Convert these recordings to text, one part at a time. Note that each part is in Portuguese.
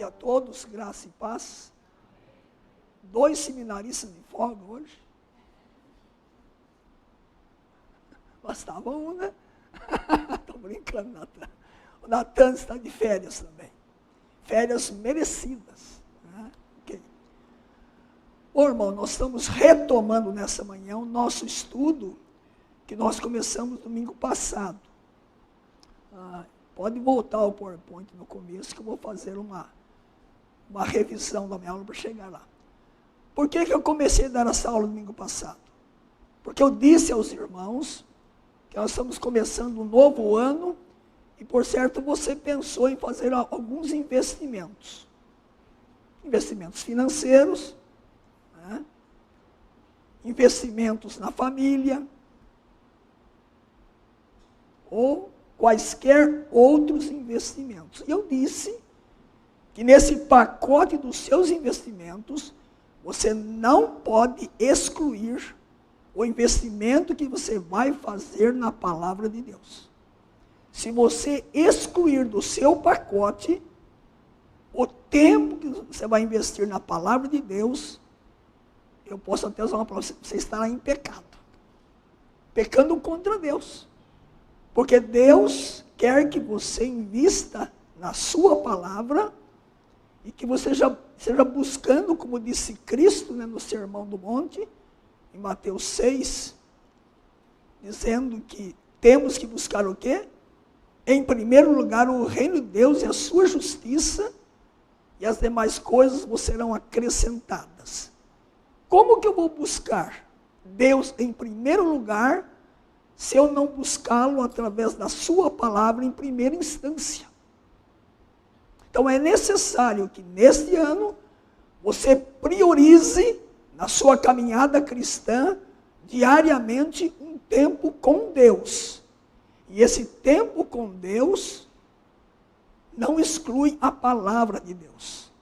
a todos, graça e paz. 2 seminaristas de folga hoje. Bastava um, né? Estou brincando, Natan. O Natan está de férias também. Férias merecidas. Né? Okay. Bom, irmão, nós estamos retomando nessa manhã o nosso estudo que nós começamos domingo passado. Pode voltar ao PowerPoint no começo, que eu vou fazer uma revisão da minha aula para chegar lá. Por que eu comecei a dar essa aula domingo passado? Porque eu disse aos irmãos que nós estamos começando um novo ano e, por certo, você pensou em fazer alguns investimentos. Investimentos financeiros, né? Investimentos na família, ou quaisquer outros investimentos. E eu disse que nesse pacote dos seus investimentos, você não pode excluir o investimento que você vai fazer na palavra de Deus. Se você excluir do seu pacote o tempo que você vai investir na palavra de Deus, eu posso até usar uma palavra, você estará em pecado. Pecando contra Deus. Porque Deus quer que você invista na sua palavra e que você seja buscando, como disse Cristo, né, no Sermão do Monte, em Mateus 6, dizendo que temos que buscar o quê? Em primeiro lugar, o reino de Deus e a sua justiça, e as demais coisas vos serão acrescentadas. Como que eu vou buscar Deus em primeiro lugar, se eu não buscá-lo através da sua palavra em primeira instância? Então é necessário que neste ano você priorize na sua caminhada cristã diariamente um tempo com Deus. E esse tempo com Deus não exclui a palavra de Deus.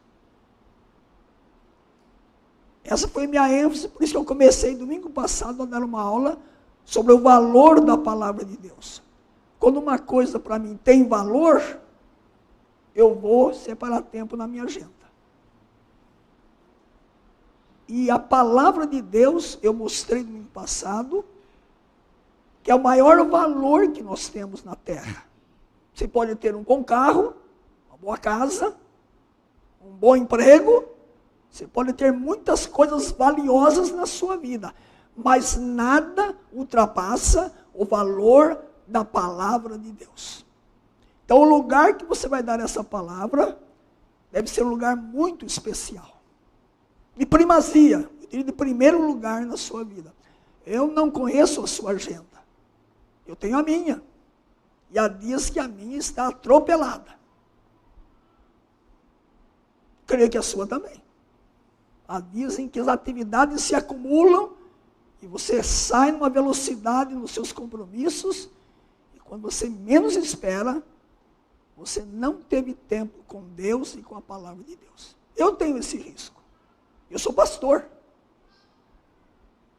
Essa foi minha ênfase, por isso que eu comecei domingo passado a dar uma aula sobre o valor da palavra de Deus. Quando uma coisa para mim tem valor, eu vou separar tempo na minha agenda. E a palavra de Deus, eu mostrei domingo passado, que é o maior valor que nós temos na terra. Você pode ter um bom carro, uma boa casa, um bom emprego, você pode ter muitas coisas valiosas na sua vida, mas nada ultrapassa o valor da palavra de Deus. Então o lugar que você vai dar essa palavra deve ser um lugar muito especial. De primazia, eu diria de primeiro lugar na sua vida. Eu não conheço a sua agenda. Eu tenho a minha. E há dias que a minha está atropelada. Creio que a sua também. Há dias em que as atividades se acumulam e você sai numa velocidade nos seus compromissos e quando você menos espera, você não teve tempo com Deus e com a palavra de Deus. Eu tenho esse risco. Eu sou pastor.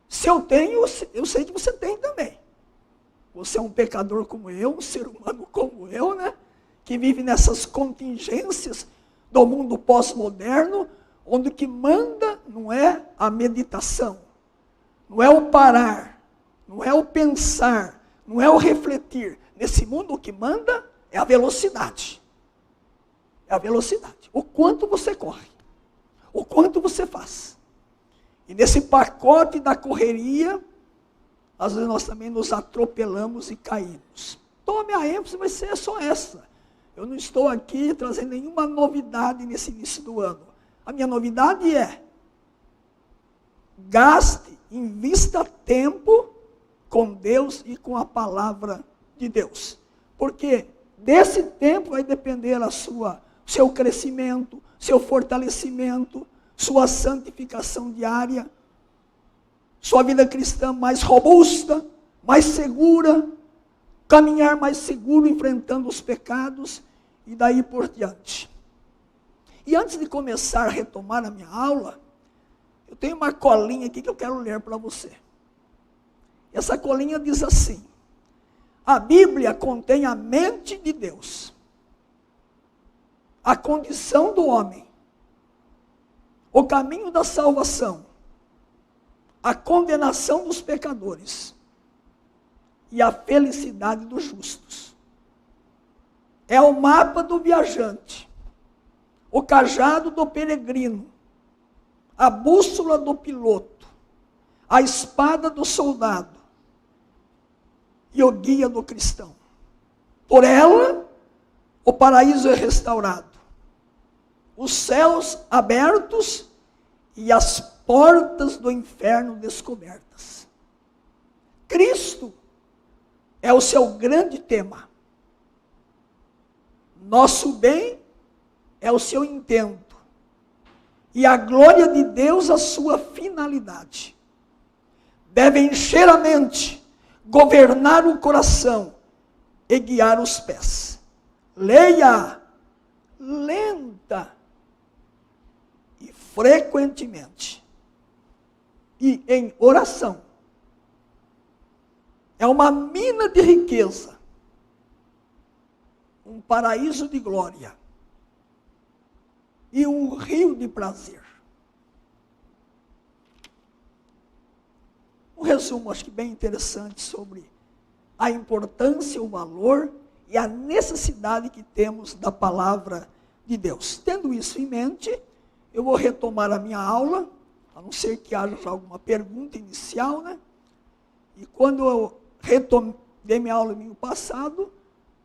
Se eu tenho, eu sei que você tem também. Você é um pecador como eu, um ser humano como eu, né? Que vive nessas contingências do mundo pós-moderno, onde o que manda não é a meditação, não é o parar, não é o pensar, não é o refletir. Nesse mundo o que manda é a velocidade. É a velocidade. O quanto você corre. O quanto você faz. E nesse pacote da correria, às vezes nós também nos atropelamos e caímos. Então a minha ênfase vai ser só essa. Eu não estou aqui trazendo nenhuma novidade nesse início do ano. A minha novidade é: gaste, invista tempo com Deus e com a palavra de Deus. Porque desse tempo vai depender seu crescimento, seu fortalecimento, sua santificação diária, sua vida cristã mais robusta, mais segura, caminhar mais seguro enfrentando os pecados e daí por diante. E antes de começar a retomar a minha aula, eu tenho uma colinha aqui que eu quero ler para você. Essa colinha diz assim: a Bíblia contém a mente de Deus. a condição do homem, o caminho da salvação, a condenação dos pecadores e a felicidade dos justos. É o mapa do viajante, o cajado do peregrino, a bússola do piloto, a espada do soldado e o guia do cristão. Por ela, o paraíso é restaurado, os céus abertos e as portas do inferno descobertas. Cristo é o seu grande tema. Nosso bem é o seu intento. E a glória de Deus a sua finalidade. Deve encher a mente, governar o coração e guiar os pés. Leia lenta e frequentemente. E em oração. É uma mina de riqueza. Um paraíso de glória. E um rio de prazer. Um resumo, acho que bem interessante, sobre a importância, o valor e a necessidade que temos da palavra de Deus. Tendo isso em mente, eu vou retomar a minha aula, a não ser que haja já alguma pergunta inicial, né? E quando eu retomei minha aula no domingo passado,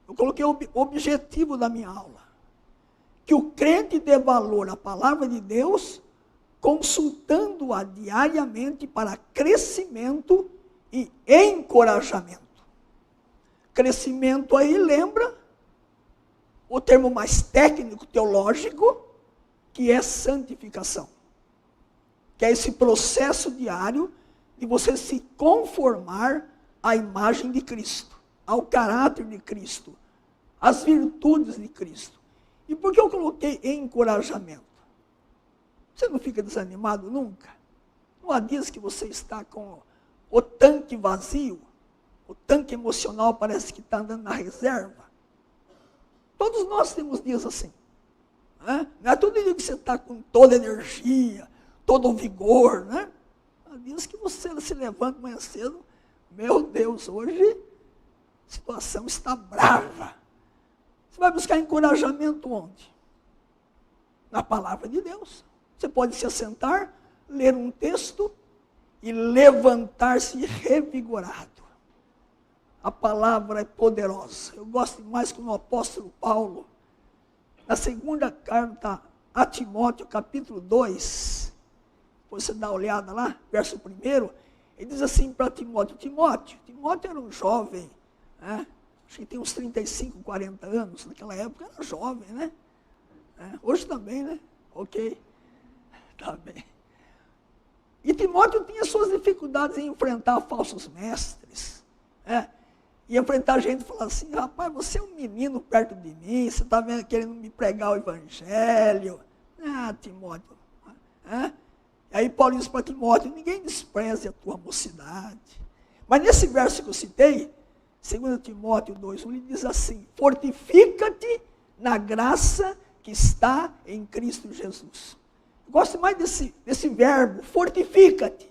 eu coloquei o objetivo da minha aula. Que o crente dê valor à palavra de Deus, consultando-a diariamente para crescimento e encorajamento. Crescimento aí lembra o termo mais técnico, teológico, que é santificação. Que é esse processo diário de você se conformar à imagem de Cristo, ao caráter de Cristo, às virtudes de Cristo. E por que eu coloquei encorajamento? Você não fica desanimado nunca? Não há dias que você está com o tanque vazio, o tanque emocional parece que está andando na reserva. Todos nós temos dias assim. Né? Não é todo dia que você está com toda a energia, todo o vigor. Né? Há dias que você se levanta amanhã cedo, meu Deus, hoje a situação está brava. Você vai buscar encorajamento onde? Na palavra de Deus. Você pode se assentar, ler um texto e levantar-se revigorado. A palavra é poderosa. Eu gosto mais quando o apóstolo Paulo, na segunda carta a Timóteo, capítulo 2, você dá uma olhada lá, verso 1, ele diz assim para Timóteo, Timóteo era um jovem, né? Acho que tem uns 35, 40 anos, naquela época era jovem, né? Hoje também, né? Ok, tá bem. E Timóteo tinha suas dificuldades em enfrentar falsos mestres, né? E enfrentar gente e falar assim, rapaz, você é um menino perto de mim, você está querendo me pregar o evangelho. Timóteo. E aí Paulo diz para Timóteo, ninguém despreze a tua mocidade. Mas nesse verso que eu citei, 2 Timóteo 2:1, ele diz assim, fortifica-te na graça que está em Cristo Jesus. Eu gosto mais desse verbo, fortifica-te.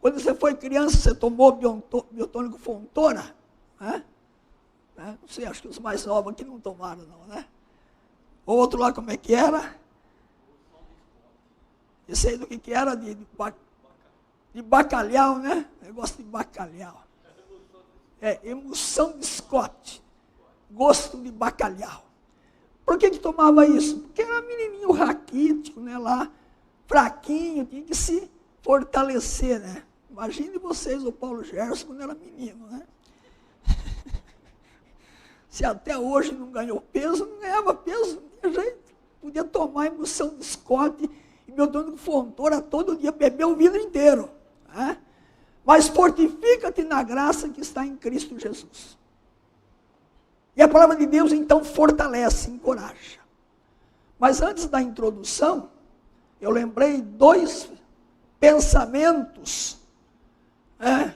Quando você foi criança, você tomou biotônico Fontoura? Não sei, acho que os mais novos aqui não tomaram não, né? O outro lá como é que era? Esse aí do que era? De bacalhau, né? Negócio de bacalhau. Emulsão de Scott. Gosto de bacalhau. Por que tomava isso? Porque era menininho raquítico, né? Lá, fraquinho, tinha que se fortalecer, né? Imagine vocês, o Paulo Gerson, quando era menino, né? Se até hoje não ganhou peso, não ganhava peso, não tinha jeito. Podia tomar emulsão de Scott e meu dono de Fontoura todo dia, beber o vidro inteiro. Né? Mas fortifica-te na graça que está em Cristo Jesus. E a palavra de Deus, então, fortalece, encoraja. Mas antes da introdução, eu lembrei 2 pensamentos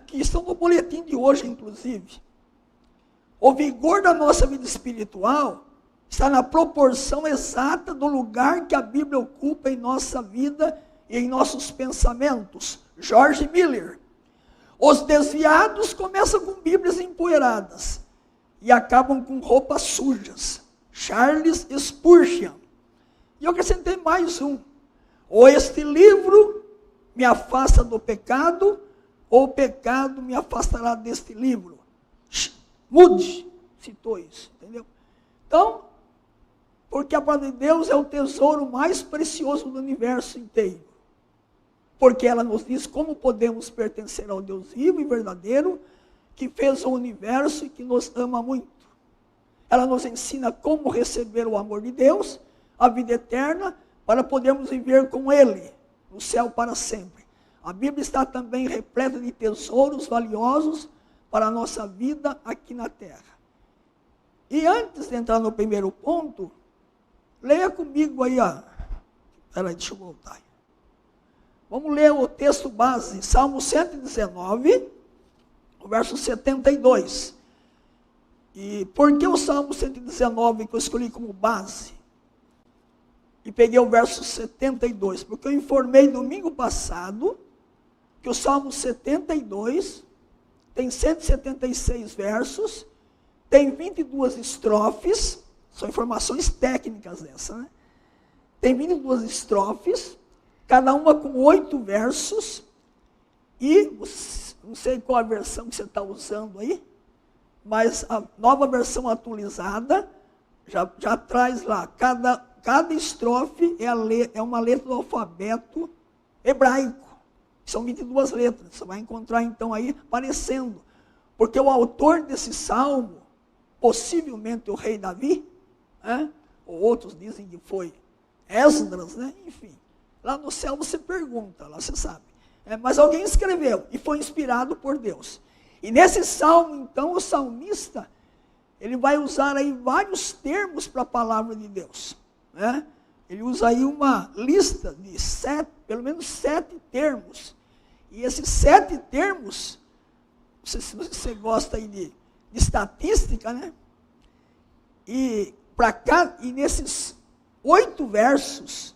que estão no boletim de hoje, inclusive. O vigor da nossa vida espiritual está na proporção exata do lugar que a Bíblia ocupa em nossa vida e em nossos pensamentos. George Miller. Os desviados começam com Bíblias empoeiradas e acabam com roupas sujas. Charles Spurgeon. E eu acrescentei mais um. Ou este livro me afasta do pecado, ou o pecado me afastará deste livro. Moody citou isso, entendeu? Então, porque a palavra de Deus é o tesouro mais precioso do universo inteiro. Porque ela nos diz como podemos pertencer ao Deus vivo e verdadeiro, que fez o universo e que nos ama muito. Ela nos ensina como receber o amor de Deus, a vida eterna, para podermos viver com Ele, no céu para sempre. A Bíblia está também repleta de tesouros valiosos para a nossa vida aqui na terra. E antes de entrar no primeiro ponto, leia comigo aí, Espera aí, deixa eu voltar. Vamos ler o texto base, Salmo 119, o verso 72. E por que o Salmo 119 que eu escolhi como base? E peguei o verso 72, porque eu informei domingo passado que o Salmo 72 tem 176 versos, tem 22 estrofes, são informações técnicas dessa, né? Tem 22 estrofes, cada uma com 8 versos, e não sei qual a versão que você está usando aí, mas a nova versão atualizada já traz lá, cada estrofe é uma letra do alfabeto hebraico. São 22 letras, você vai encontrar então aí aparecendo. Porque o autor desse salmo, possivelmente o rei Davi, ou outros dizem que foi Esdras, né? Enfim. Lá no céu você pergunta, lá você sabe. Mas alguém escreveu e foi inspirado por Deus. E nesse salmo, então, o salmista, ele vai usar aí vários termos para a palavra de Deus. Né? Ele usa aí uma lista de pelo menos 7 termos. E esses 7 termos, se você gosta aí de estatística, né? E nesses 8 versos,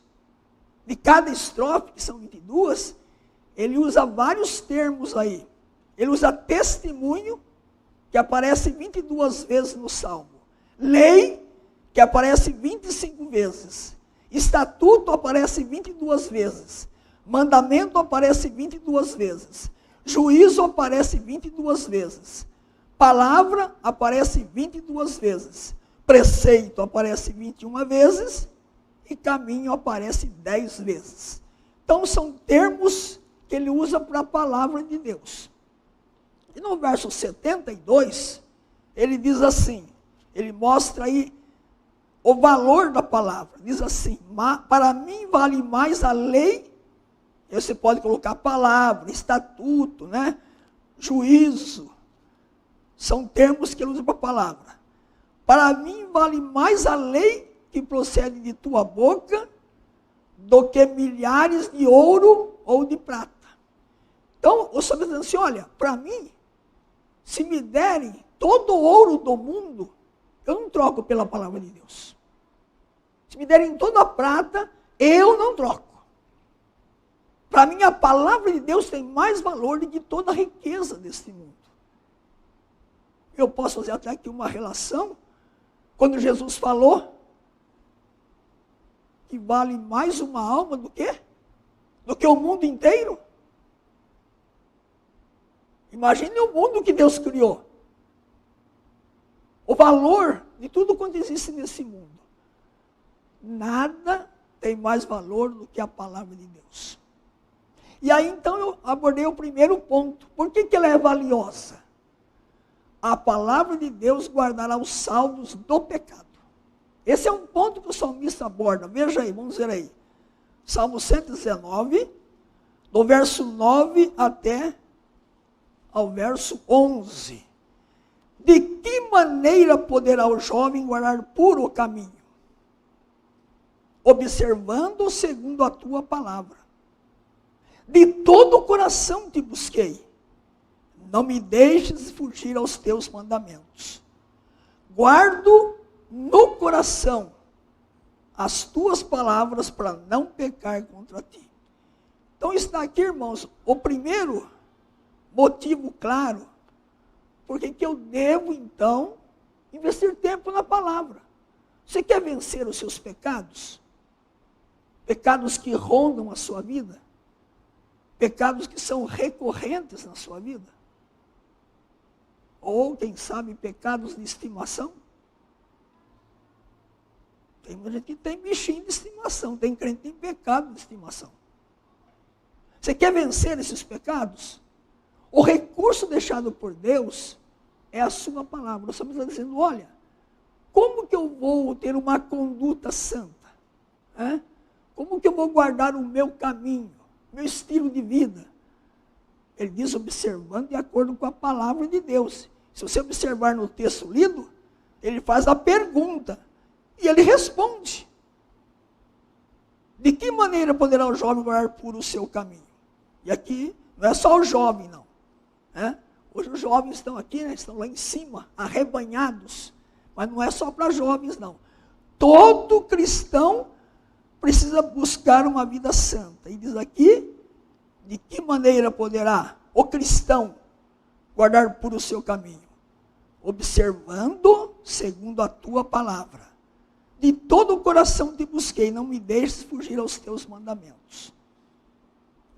de cada estrofe, que são 22, ele usa vários termos aí. Ele usa testemunho, que aparece 22 vezes no Salmo. Lei, que aparece 25 vezes. Estatuto aparece 22 vezes. Mandamento aparece 22 vezes. Juízo aparece 22 vezes. Palavra aparece 22 vezes. Preceito aparece 21 vezes. E caminho aparece 10 vezes. Então são termos que ele usa para a palavra de Deus. E no verso 72, ele diz assim, ele mostra aí o valor da palavra. Diz assim, para mim vale mais a lei, você pode colocar palavra, estatuto, né? Juízo, são termos que ele usa para a palavra. Para mim vale mais a lei que procede de tua boca do que milhares de ouro ou de prata. Então, o Senhor está dizendo assim, olha, para mim, se me derem todo o ouro do mundo, eu não troco pela palavra de Deus. Se me derem toda a prata, eu não troco. Para mim, a palavra de Deus tem mais valor do que toda a riqueza deste mundo. Eu posso fazer até aqui uma relação, quando Jesus falou que vale mais uma alma do que o mundo inteiro. Imagine o mundo que Deus criou. O valor de tudo quanto existe nesse mundo. Nada tem mais valor do que a palavra de Deus. E aí então eu abordei o primeiro ponto. Por que ela é valiosa? A palavra de Deus guardará os saldos do pecado. Esse é um ponto que o salmista aborda. Veja aí, vamos ver aí. Salmo 119, do verso 9 até ao verso 11. De que maneira poderá o jovem guardar puro o caminho? Observando segundo a tua palavra. De todo o coração te busquei. Não me deixes fugir aos teus mandamentos. Guardo no coração as tuas palavras para não pecar contra ti. Então está aqui, irmãos, o primeiro motivo claro, porque que eu devo, então, investir tempo na palavra. Você quer vencer os seus pecados? Pecados que rondam a sua vida? Pecados que são recorrentes na sua vida? Ou, quem sabe, pecados de estimação? Tem gente que tem bichinho de estimação, tem crente que tem pecado de estimação. Você quer vencer esses pecados? O recurso deixado por Deus é a sua palavra. O Senhor está dizendo, olha, como que eu vou ter uma conduta santa? Como que eu vou guardar o meu caminho, meu estilo de vida? Ele diz, observando de acordo com a palavra de Deus. Se você observar no texto lido, ele faz a pergunta e ele responde. De que maneira poderá o jovem guardar puro o seu caminho? E aqui não é só o jovem, não. Hoje os jovens estão aqui, estão lá em cima, arrebanhados. Mas não é só para jovens, não. Todo cristão precisa buscar uma vida santa. E diz aqui, de que maneira poderá o cristão guardar puro o seu caminho? Observando segundo a tua palavra. De todo o coração te busquei, não me deixes fugir aos teus mandamentos.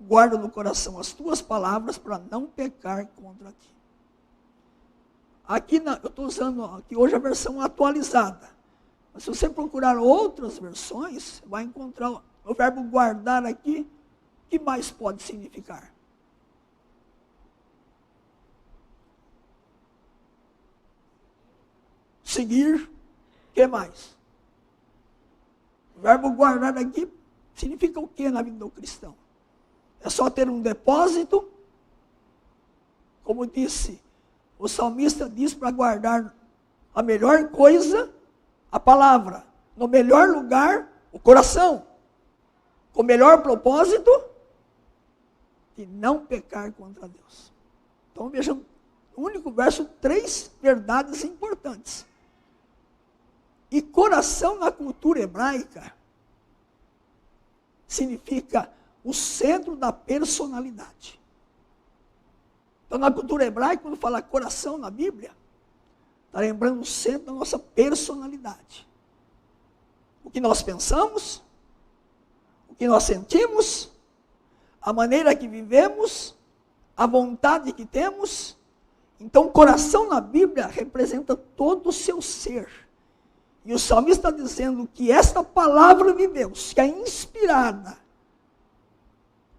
Guarda no coração as tuas palavras para não pecar contra ti. Aqui eu estou usando aqui hoje a versão atualizada. Mas se você procurar outras versões, vai encontrar o verbo guardar aqui. O que mais pode significar? Seguir. O que mais? O verbo guardar aqui significa o que na vida do cristão? É só ter um depósito? Como disse, o salmista diz para guardar a melhor coisa, a palavra. No melhor lugar, o coração. Com o melhor propósito, de não pecar contra Deus. Então vejam, no único verso, 3 verdades importantes. E coração na cultura hebraica significa o centro da personalidade. Então, na cultura hebraica, quando fala coração na Bíblia, está lembrando o centro da nossa personalidade. O que nós pensamos, o que nós sentimos, a maneira que vivemos, a vontade que temos. Então, coração na Bíblia representa todo o seu ser. E o salmista está dizendo que esta palavra de Deus, que é inspirada,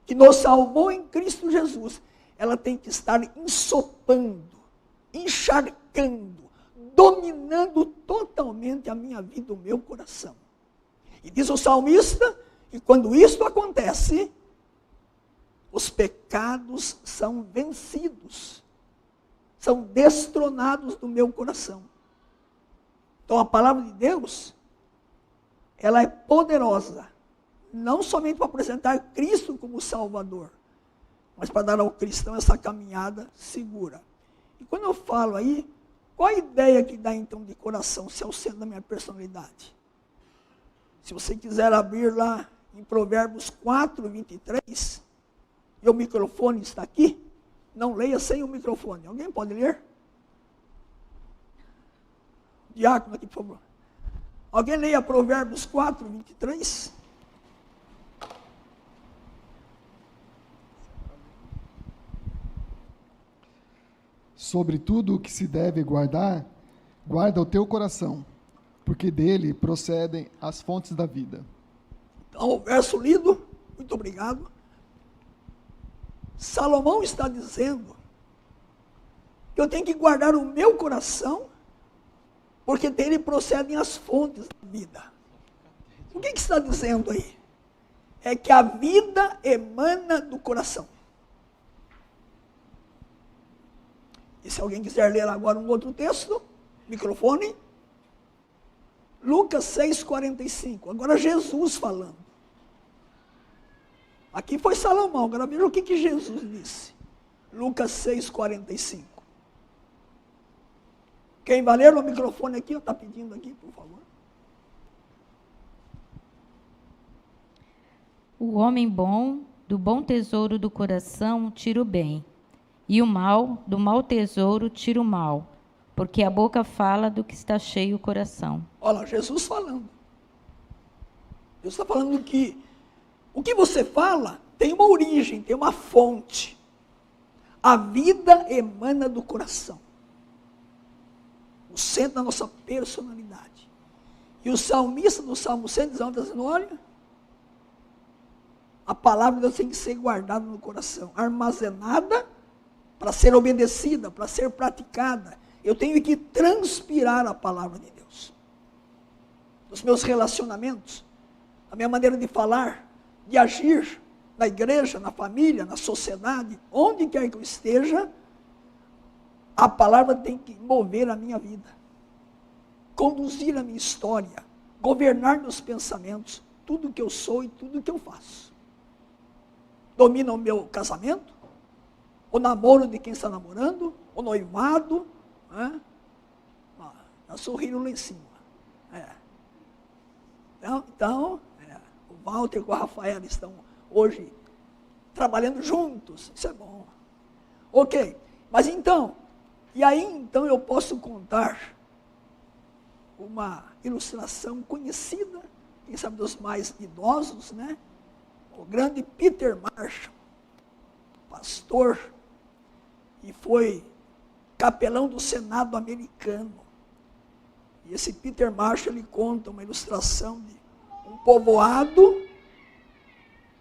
que nos salvou em Cristo Jesus, ela tem que estar ensopando, encharcando, dominando totalmente a minha vida, o meu coração. E diz o salmista que quando isto acontece, os pecados são vencidos, são destronados do meu coração. Então a palavra de Deus, ela é poderosa, não somente para apresentar Cristo como Salvador, mas para dar ao cristão essa caminhada segura. E quando eu falo aí, qual a ideia que dá então de coração, se é o centro da minha personalidade? Se você quiser abrir lá em Provérbios 4, 23, e o microfone está aqui, não leia sem o microfone. Alguém pode ler? Diácono aqui, por favor. Alguém leia Provérbios 4, 23? Sobre tudo o que se deve guardar, guarda o teu coração, porque dele procedem as fontes da vida. Então, o verso lido, muito obrigado. Salomão está dizendo que eu tenho que guardar o meu coração, porque dele procedem as fontes da vida. O que está dizendo aí? É que a vida emana do coração. E se alguém quiser ler agora um outro texto, microfone. Lucas 6,45. Agora Jesus falando. Aqui foi Salomão, agora veja o que Jesus disse. Lucas 6,45. Quem vai ler o microfone aqui, está pedindo aqui, por favor. O homem bom, do bom tesouro do coração, tira o bem, e o mal, do mau tesouro, tira o mal, porque a boca fala do que está cheio o coração. Olha, Jesus falando. Jesus está falando que o que você fala tem uma origem, tem uma fonte. A vida emana do coração. O centro da nossa personalidade. E o salmista do Salmo 119 está dizendo, olha, a palavra de Deus tem que ser guardada no coração, armazenada para ser obedecida, para ser praticada. Eu tenho que transpirar a palavra de Deus. Nos meus relacionamentos, a minha maneira de falar, de agir, na igreja, na família, na sociedade, onde quer que eu esteja, a palavra tem que mover a minha vida, conduzir a minha história, governar meus pensamentos, tudo que eu sou e tudo que eu faço. Domina o meu casamento, o namoro de quem está namorando, o noivado, né? Está sorrindo lá em cima. Então, o Walter com a Rafaela estão hoje trabalhando juntos, isso é bom. Ok, mas então, e aí então eu posso contar uma ilustração conhecida, quem sabe dos mais idosos, né? O grande Peter Marshall, pastor, e foi capelão do Senado americano. E esse Peter Marshall, ele conta uma ilustração de um povoado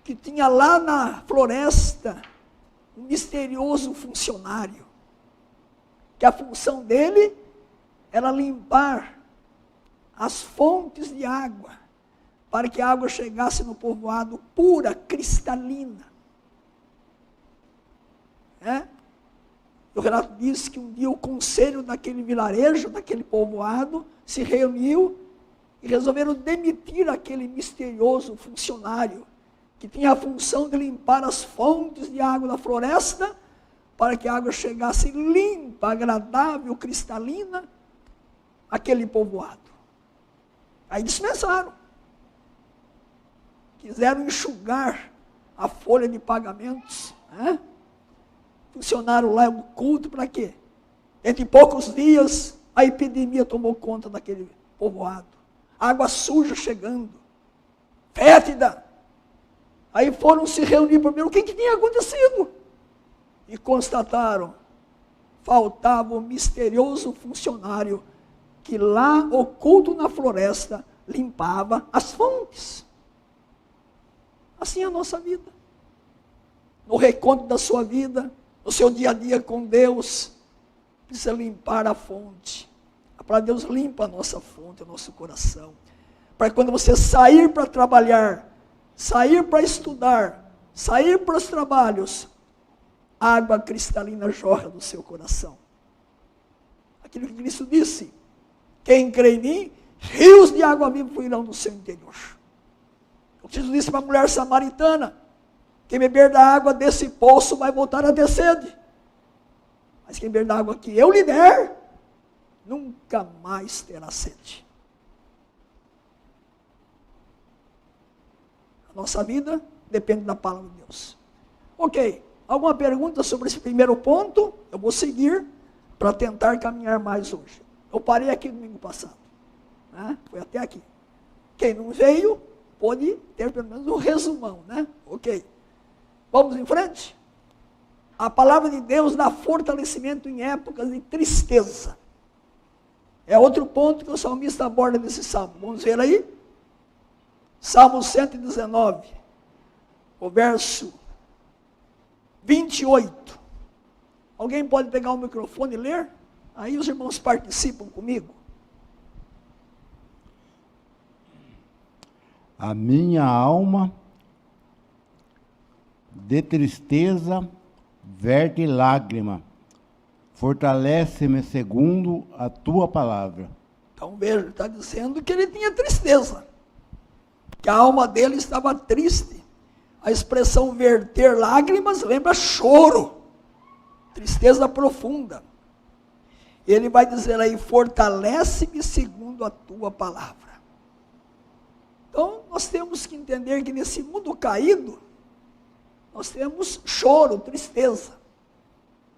que tinha lá na floresta um misterioso funcionário, que a função dele era limpar as fontes de água, para que a água chegasse no povoado pura, cristalina. O relato diz que um dia o conselho daquele vilarejo, daquele povoado, se reuniu e resolveram demitir aquele misterioso funcionário, que tinha a função de limpar as fontes de água da floresta, para que a água chegasse limpa, agradável, cristalina, àquele povoado. Aí dispensaram. Quiseram enxugar a folha de pagamentos. Funcionaram lá no culto para quê? Entre poucos dias, a epidemia tomou conta daquele povoado. Água suja chegando, fétida. Aí foram se reunir primeiro, o que tinha acontecido? E constataram, faltava o misterioso funcionário que lá, oculto na floresta, limpava as fontes. Assim é a nossa vida. No reconto da sua vida, no seu dia a dia com Deus, precisa limpar a fonte. A palavra de Deus limpa a nossa fonte, o nosso coração. Para quando você sair para trabalhar, sair para estudar, sair para os trabalhos, água cristalina jorra do seu coração. Aquilo que Cristo disse, quem crê em mim, rios de água viva fluirão do seu interior. O que Jesus disse para a mulher samaritana, quem beber da água desse poço vai voltar a ter sede. Mas quem beber da água que eu lhe der, nunca mais terá sede. A nossa vida depende da palavra de Deus. Ok, alguma pergunta sobre esse primeiro ponto? Eu vou seguir para tentar caminhar mais hoje. Eu parei aqui domingo passado. Foi até aqui. Quem não veio, pode ter pelo menos um resumão, né? Ok. Vamos em frente? A palavra de Deus dá fortalecimento em épocas de tristeza. É outro ponto que o salmista aborda nesse salmo. Vamos ver aí? Salmo 119, o verso 28. Alguém pode pegar o microfone e ler? Aí os irmãos participam comigo. A minha alma de tristeza verte lágrima, fortalece-me segundo a tua palavra. Então veja, ele está dizendo que ele tinha tristeza, que a alma dele estava triste. A expressão verter lágrimas lembra choro, tristeza profunda. Ele vai dizer aí, fortalece-me segundo a tua palavra. Então, nós temos que entender que nesse mundo caído, nós temos choro, tristeza.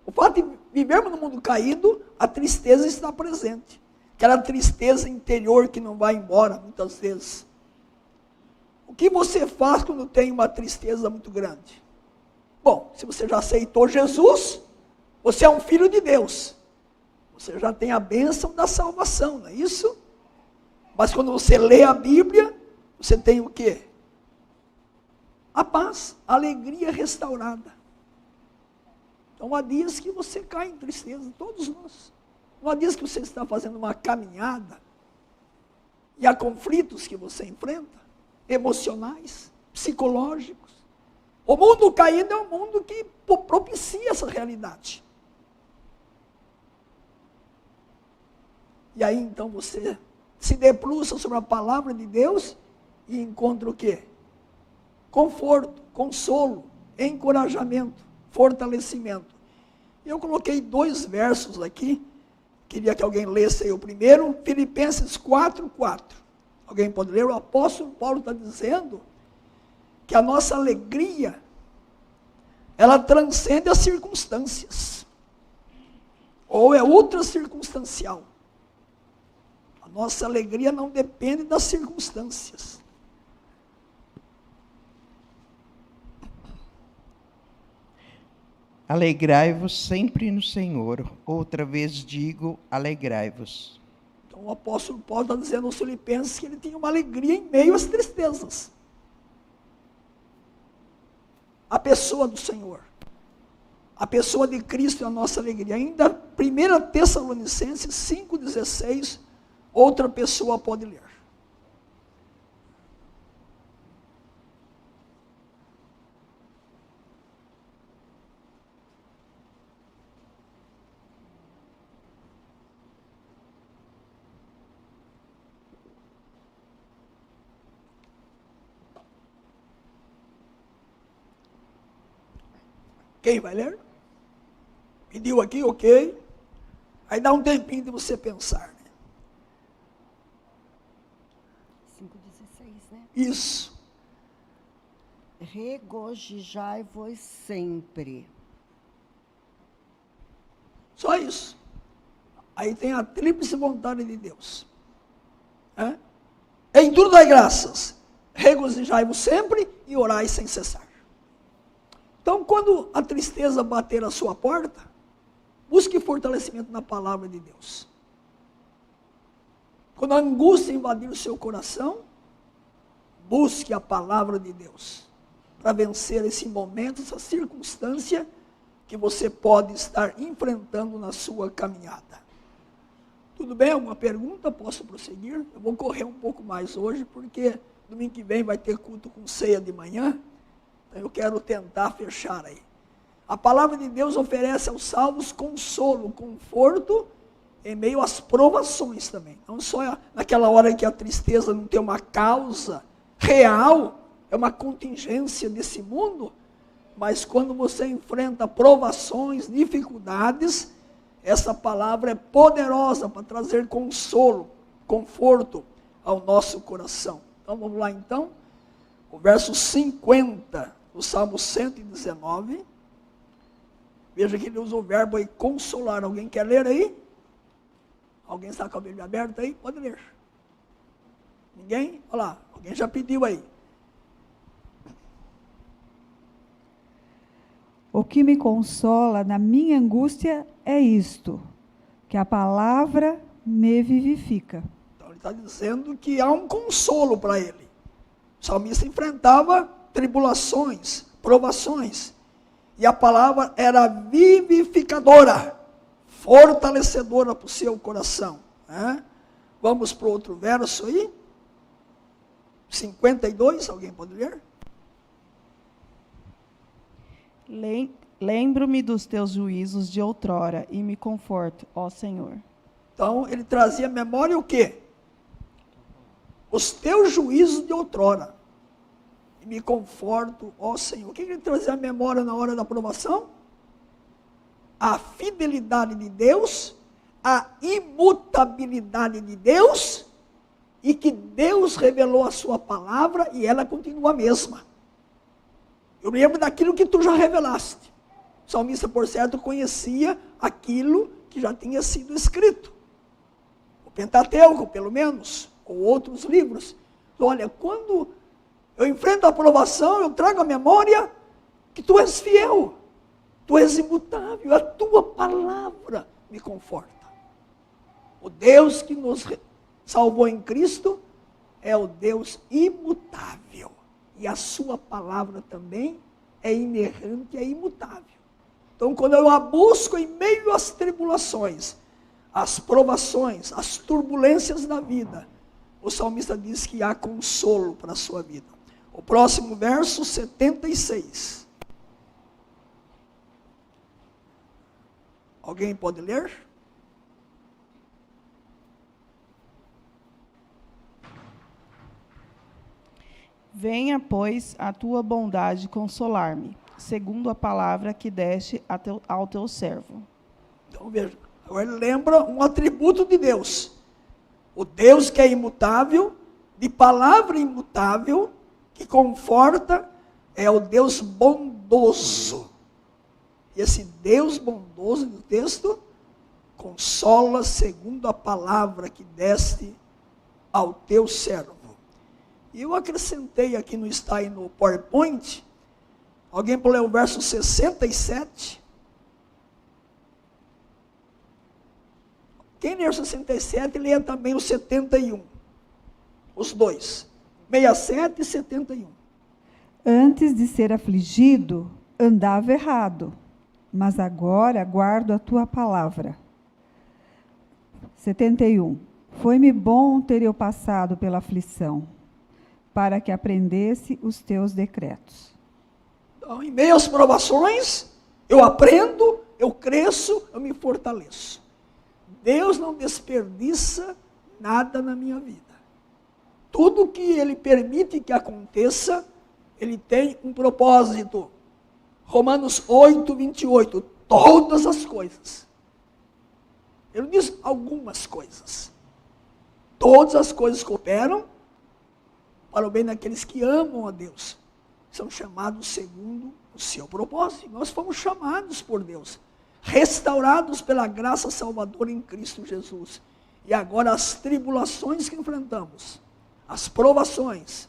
O fato de vivermos no mundo caído, a tristeza está presente. Aquela tristeza interior que não vai embora, muitas vezes. O que você faz quando tem uma tristeza muito grande? Bom, se você já aceitou Jesus, você é um filho de Deus. Você já tem a bênção da salvação, não é isso? Mas quando você lê a Bíblia, você tem o quê? A paz, a alegria restaurada. Então há dias que você cai em tristeza, todos nós. Não há dias que você está fazendo uma caminhada e há conflitos que você enfrenta, emocionais, psicológicos. O mundo caído é um mundo que propicia essa realidade. E aí então você se debruça sobre a palavra de Deus e encontra o quê? Conforto, consolo, encorajamento, fortalecimento. Eu coloquei 2 versos aqui, queria que alguém lesse aí o primeiro, Filipenses 4:4. Alguém pode ler? O apóstolo Paulo está dizendo que a nossa alegria, ela transcende as circunstâncias, ou é ultra circunstancial. A nossa alegria não depende das circunstâncias. Alegrai-vos sempre no Senhor. Outra vez digo, alegrai-vos. Então o apóstolo Paulo está dizendo aos Filipenses que ele tinha uma alegria em meio às tristezas. A pessoa do Senhor, a pessoa de Cristo é a nossa alegria. Ainda 1 Tessalonicenses 5,16, outra pessoa pode ler. Quem vai ler? Pediu aqui, ok. Aí dá um tempinho de você pensar. Né? 5,16, né? Isso. Regozijai-vos sempre. Só isso. Aí tem a tríplice vontade de Deus. É? Em tudo dai graças. Regozijai-vos sempre e orai sem cessar. Então, quando a tristeza bater a sua porta, busque fortalecimento na palavra de Deus. Quando a angústia invadir o seu coração, busque a palavra de Deus para vencer esse momento, essa circunstância que você pode estar enfrentando na sua caminhada. Tudo bem? Alguma pergunta? Posso prosseguir? Eu vou correr um pouco mais hoje, porque domingo que vem vai ter culto com ceia de manhã. Eu quero tentar fechar aí. A palavra de Deus oferece aos salvos consolo, conforto, em meio às provações também. Não só naquela hora que a tristeza não tem uma causa real, é uma contingência desse mundo, mas quando você enfrenta provações, dificuldades, essa palavra é poderosa para trazer consolo, conforto ao nosso coração. Então vamos lá então, o verso 50 do Salmo 119, veja que ele usa o verbo aí, consolar. Alguém quer ler aí? Alguém está com a Bíblia aberta aí? Pode ler. Ninguém? Olha lá, alguém já pediu aí. O que me consola na minha angústia é isto, que a palavra me vivifica. Então ele está dizendo que há um consolo para ele. O salmista enfrentava tribulações, provações, e a palavra era vivificadora, fortalecedora para o seu coração. Né? Vamos para o outro verso aí, 52, alguém pode ler? Lembro-me dos teus juízos de outrora e me conforto, ó Senhor. Então, ele trazia à memória o quê? Os teus juízos de outrora. E me conforto, ó Senhor. O que ele trazia à memória na hora da provação? A fidelidade de Deus a imutabilidade de Deus e que Deus revelou a sua palavra e ela continua a mesma. Eu lembro daquilo que tu já revelaste. O salmista, por certo, conhecia aquilo que já tinha sido escrito. O Pentateuco, pelo menos, ou outros livros. Olha, quando eu enfrento a provação, eu trago à memória que tu és fiel, tu és imutável, a tua palavra me conforta. O Deus que nos salvou em Cristo é o Deus imutável. E a sua palavra também é inerrante, é imutável. Então, quando eu a busco em meio às tribulações, às provações, às turbulências da vida, o salmista diz que há consolo para a sua vida. O próximo verso, 76. Alguém pode ler? Venha, pois, a tua bondade consolar-me, segundo a palavra que deste ao teu servo. Então veja, agora ele lembra um atributo de Deus. O Deus que é imutável, de palavra imutável, que conforta, é o Deus bondoso. E esse Deus bondoso do texto consola segundo a palavra que deste ao teu servo. E eu acrescentei aqui, não está aí no PowerPoint, alguém pode ler o verso 67? Quem ler o 67, leia também o 71. Os dois. 67 e 71. Antes de ser afligido, andava errado, mas agora guardo a tua palavra. 71. Foi-me bom ter eu passado pela aflição, para que aprendesse os teus decretos. Então, em meio às provações, eu aprendo, eu cresço, eu me fortaleço. Deus não desperdiça nada na minha vida. Tudo que Ele permite que aconteça, Ele tem um propósito. Romanos 8, 28. Todas as coisas. Ele diz algumas coisas. Todas as coisas cooperam para o bem daqueles que amam a Deus. São chamados segundo o seu propósito. Nós fomos chamados por Deus. Restaurados pela graça salvadora em Cristo Jesus. E agora as tribulações que enfrentamos, as provações,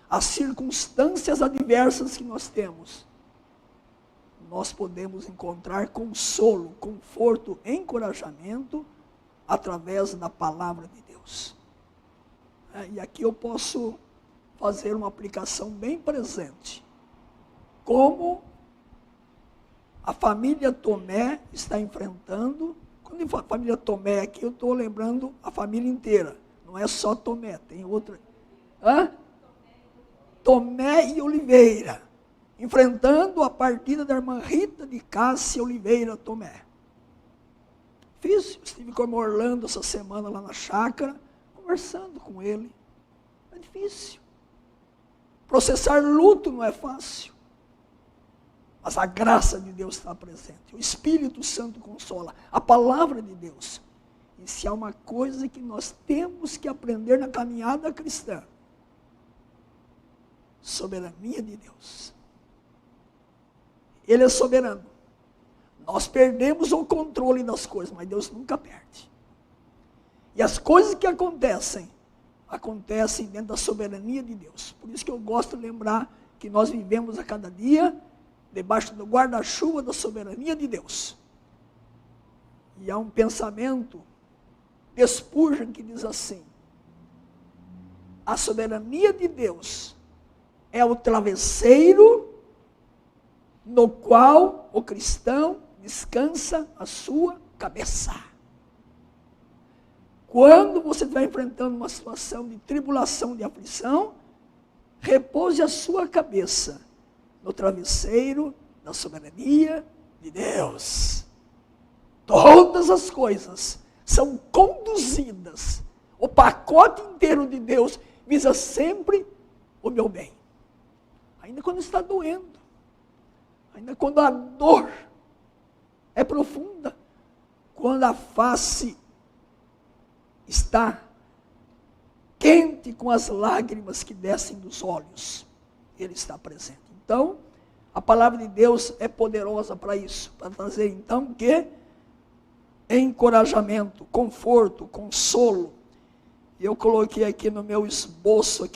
as circunstâncias adversas que nós temos, nós podemos encontrar consolo, conforto, encorajamento através da palavra de Deus. E aqui eu posso fazer uma aplicação bem presente. Como a família Tomé está enfrentando. Quando eu falo família Tomé aqui, eu estou lembrando a família inteira. Não é só Tomé, tem outra. Tomé e Oliveira. Enfrentando a partida da irmã Rita de Cássia Oliveira Tomé. Estive com o irmão Orlando essa semana lá na chácara, conversando com ele. É difícil. Processar luto não é fácil. Mas a graça de Deus está presente. O Espírito Santo consola. A palavra de Deus. E se há uma coisa que nós temos que aprender na caminhada cristã, soberania de Deus. Ele é soberano. Nós perdemos o controle das coisas, mas Deus nunca perde. E as coisas que acontecem dentro da soberania de Deus. Por isso que eu gosto de lembrar que nós vivemos a cada dia debaixo do guarda-chuva da soberania de Deus. E há um pensamento de Spurgeon que diz assim: a soberania de Deus é o travesseiro no qual o cristão descansa a sua cabeça. Quando você estiver enfrentando uma situação de tribulação, de aflição, repouse a sua cabeça no travesseiro da soberania de Deus. Todas as coisas são conduzidas. O pacote inteiro de Deus visa sempre o meu bem. Ainda quando está doendo. Ainda quando a dor é profunda. Quando a face está quente com as lágrimas que descem dos olhos. Ele está presente. Então, a palavra de Deus é poderosa para isso, para trazer então o quê? Encorajamento, conforto, consolo. Eu coloquei aqui no meu esboço,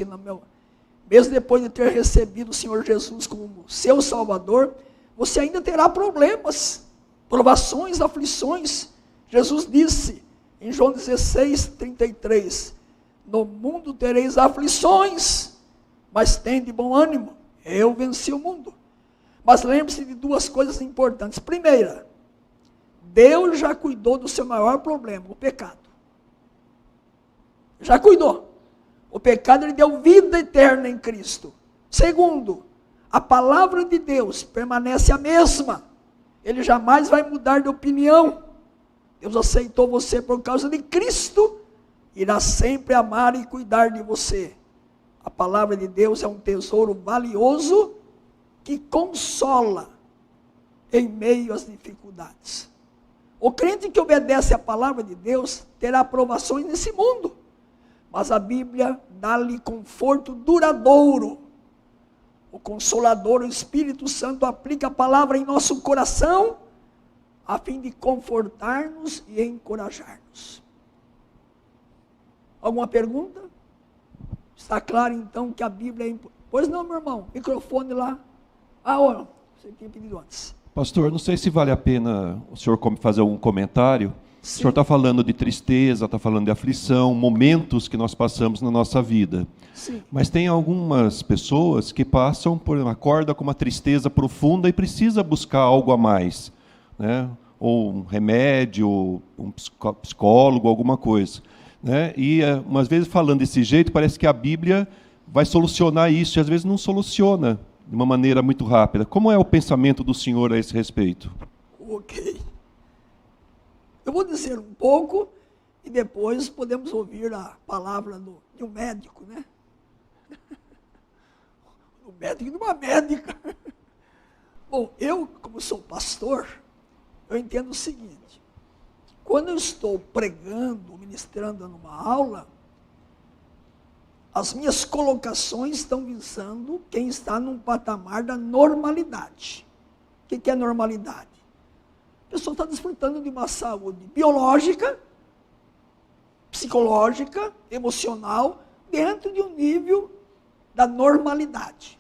mesmo depois de ter recebido o Senhor Jesus como seu Salvador, você ainda terá problemas, provações, aflições. Jesus disse em João 16:33, no mundo tereis aflições, mas tende bom ânimo, eu venci o mundo. Mas lembre-se de duas coisas importantes. Primeira, Deus já cuidou do seu maior problema, o pecado. Já cuidou. O pecado, ele deu vida eterna em Cristo. Segundo, a palavra de Deus permanece a mesma. Ele jamais vai mudar de opinião. Deus aceitou você por causa de Cristo, irá sempre amar e cuidar de você. A palavra de Deus é um tesouro valioso que consola em meio às dificuldades. O crente que obedece à palavra de Deus terá provações nesse mundo, mas a Bíblia dá-lhe conforto duradouro. O Consolador, o Espírito Santo, aplica a palavra em nosso coração, a fim de confortar-nos e encorajar-nos. Alguma pergunta? Está claro então que a Bíblia é importante? Pois não, meu irmão, microfone lá. Você tinha pedido antes. Pastor, não sei se vale a pena o senhor fazer algum comentário. Sim. O senhor está falando de tristeza, está falando de aflição, momentos que nós passamos na nossa vida. Sim. Mas tem algumas pessoas que passam por uma corda com uma tristeza profunda e precisa buscar algo a mais, né? Ou um remédio, ou um psicólogo, alguma coisa, né? E umas vezes falando desse jeito, parece que a Bíblia vai solucionar isso, e às vezes não soluciona de uma maneira muito rápida. Como é o pensamento do senhor a esse respeito? Ok. Eu vou dizer um pouco e depois podemos ouvir a palavra de um médico, né? O médico de uma médica. Bom, eu, como sou pastor, eu entendo o seguinte: quando eu estou pregando, ministrando numa aula, as minhas colocações estão visando quem está num patamar da normalidade. O que é normalidade? A pessoa está desfrutando de uma saúde biológica, psicológica, emocional, dentro de um nível da normalidade.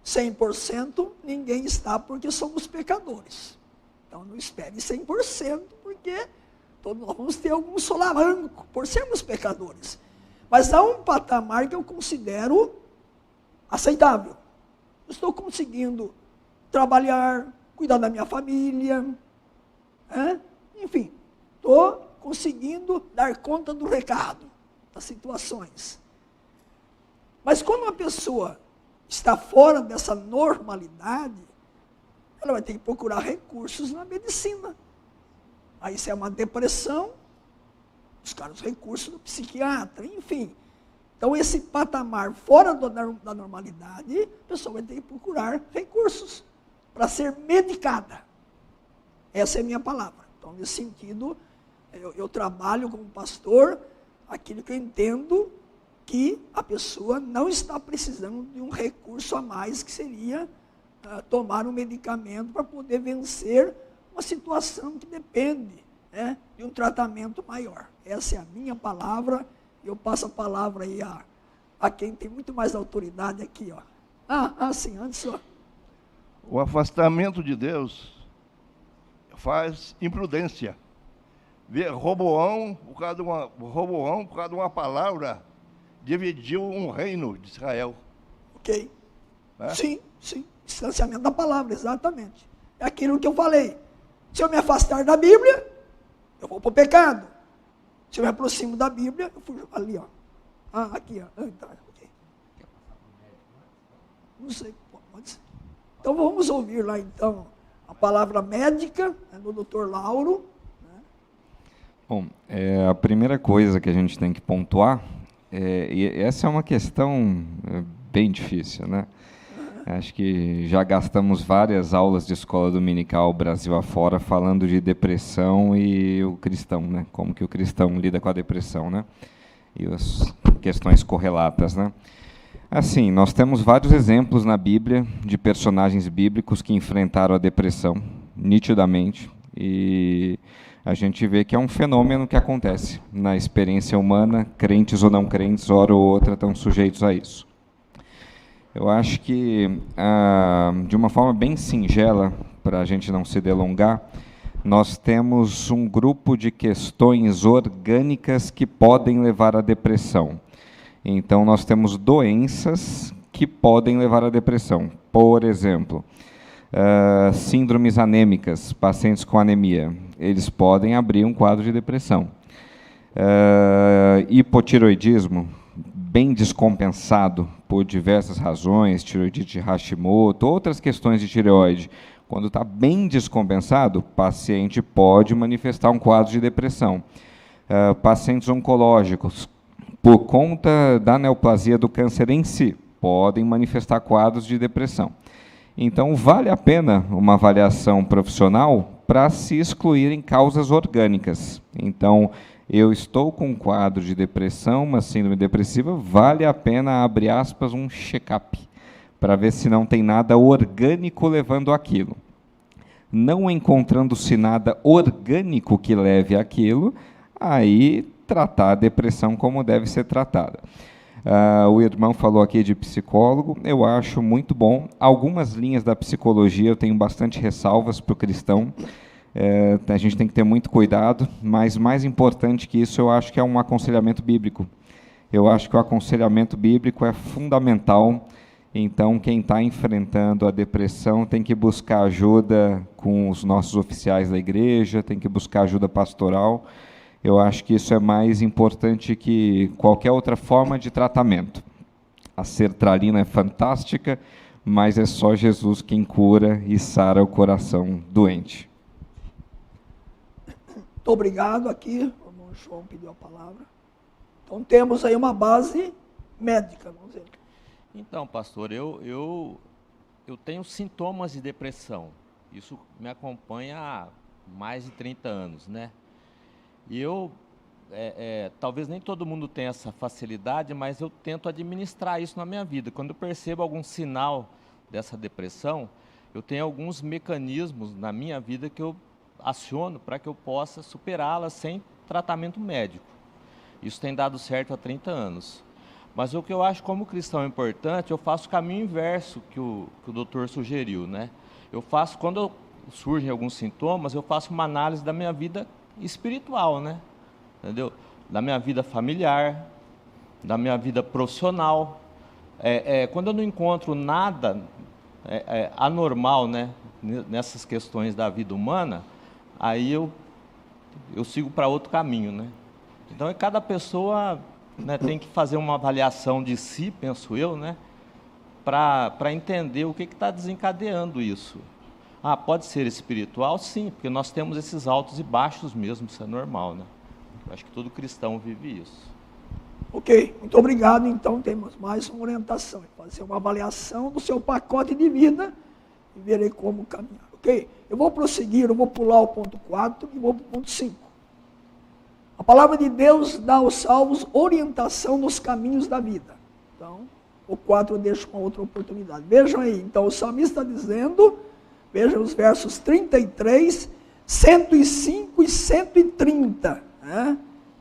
100% ninguém está, porque somos pecadores. Então não espere 100%, porque todos nós vamos ter algum solavanco por sermos pecadores. Mas há um patamar que eu considero aceitável. Eu estou conseguindo trabalhar, cuidar da minha família, enfim, estou conseguindo dar conta do recado, das situações. Mas quando uma pessoa está fora dessa normalidade, ela vai ter que procurar recursos na medicina. Aí se é uma depressão, buscar os recursos do psiquiatra, enfim. Então esse patamar fora da normalidade, a pessoa vai ter que procurar recursos para ser medicada. Essa é a minha palavra. Então, nesse sentido, eu trabalho como pastor aquilo que eu entendo que a pessoa não está precisando de um recurso a mais, que seria tomar um medicamento para poder vencer uma situação que depende, né, de um tratamento maior. Essa é a minha palavra, e eu passo a palavra aí a quem tem muito mais autoridade aqui. Sim, antes. O afastamento de Deus faz imprudência. Roboão, por causa de uma palavra, dividiu um reino de Israel. Ok. Sim. Distanciamento da palavra, exatamente. É aquilo que eu falei. Se eu me afastar da Bíblia, eu vou para o pecado. Se eu me aproximo da Bíblia, eu fujo ali, aqui, ok. Não sei, pode ser. Então vamos ouvir lá então a palavra médica do Dr. Lauro. Bom, a primeira coisa que a gente tem que pontuar, e essa é uma questão bem difícil, né? Acho que já gastamos várias aulas de escola dominical Brasil afora falando de depressão e o cristão, né? Como que o cristão lida com a depressão, né? E as questões correlatas, né? Assim, nós temos vários exemplos na Bíblia de personagens bíblicos que enfrentaram a depressão, nitidamente, e a gente vê que é um fenômeno que acontece na experiência humana, crentes ou não crentes, hora ou outra, estão sujeitos a isso. Eu acho que, de uma forma bem singela, para a gente não se delongar, nós temos um grupo de questões orgânicas que podem levar à depressão. Então, nós temos doenças que podem levar à depressão. Por exemplo, síndromes anêmicas, pacientes com anemia, eles podem abrir um quadro de depressão. Hipotiroidismo, bem descompensado por diversas razões, tiroidite Hashimoto, outras questões de tireoide, quando está bem descompensado, o paciente pode manifestar um quadro de depressão. Pacientes oncológicos, por conta da neoplasia do câncer em si, podem manifestar quadros de depressão. Então, vale a pena uma avaliação profissional para se excluírem causas orgânicas. Então, eu estou com um quadro de depressão, uma síndrome depressiva, vale a pena, abre aspas, um check-up, para ver se não tem nada orgânico levando àquilo. Não encontrando-se nada orgânico que leve àquilo, aí tratar a depressão como deve ser tratada. O irmão falou aqui de psicólogo, eu acho muito bom. Algumas linhas da psicologia eu tenho bastante ressalvas para o cristão. A gente tem que ter muito cuidado, mas mais importante que isso, eu acho que é um aconselhamento bíblico. Eu acho que o aconselhamento bíblico é fundamental. Então, quem está enfrentando a depressão tem que buscar ajuda com os nossos oficiais da igreja, tem que buscar ajuda pastoral. Eu acho que isso é mais importante que qualquer outra forma de tratamento. A sertralina é fantástica, mas é só Jesus quem cura e sara o coração doente. Muito obrigado aqui, o irmão João pediu a palavra. Então temos aí uma base médica, vamos dizer. Então, pastor, eu tenho sintomas de depressão. Isso me acompanha há mais de 30 anos, né? E talvez nem todo mundo tenha essa facilidade, mas eu tento administrar isso na minha vida. Quando eu percebo algum sinal dessa depressão, eu tenho alguns mecanismos na minha vida que eu aciono para que eu possa superá-la sem tratamento médico. Isso tem dado certo há 30 anos. Mas o que eu acho como cristão importante, eu faço o caminho inverso que o doutor sugeriu, né? Quando surgem alguns sintomas, eu faço uma análise da minha vida espiritual, né? Entendeu? Da minha vida familiar, da minha vida profissional. Quando eu não encontro nada anormal, né, nessas questões da vida humana, aí eu sigo para outro caminho, né? Então, cada pessoa, né, tem que fazer uma avaliação de si, penso eu, né, para entender o que está desencadeando isso. Pode ser espiritual? Sim, porque nós temos esses altos e baixos mesmo, isso é normal, né? Eu acho que todo cristão vive isso. Ok, muito obrigado. Então, temos mais uma orientação. Fazer uma avaliação do seu pacote de vida e verei como caminhar. Ok? Eu vou prosseguir, eu vou pular o ponto 4 e vou para o ponto 5. A palavra de Deus dá aos salvos orientação nos caminhos da vida. Então, o 4 eu deixo uma outra oportunidade. Vejam aí, então o salmista está dizendo, vejam os versos 33, 105 e 130. Né?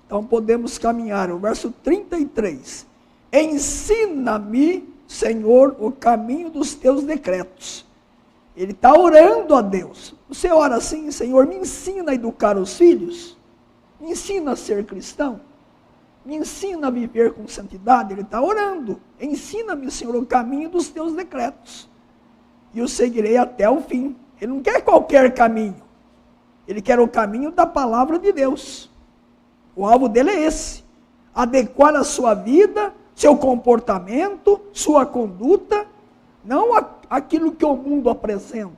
Então podemos caminhar. O verso 33. Ensina-me, Senhor, o caminho dos teus decretos. Ele está orando a Deus. Você ora assim, Senhor, me ensina a educar os filhos. Me ensina a ser cristão. Me ensina a viver com santidade. Ele está orando. Ensina-me, Senhor, o caminho dos teus decretos. E eu seguirei até o fim. Ele não quer qualquer caminho. Ele quer o caminho da palavra de Deus. O alvo dele é esse. Adequar a sua vida, seu comportamento, sua conduta, não aquilo que o mundo apresenta.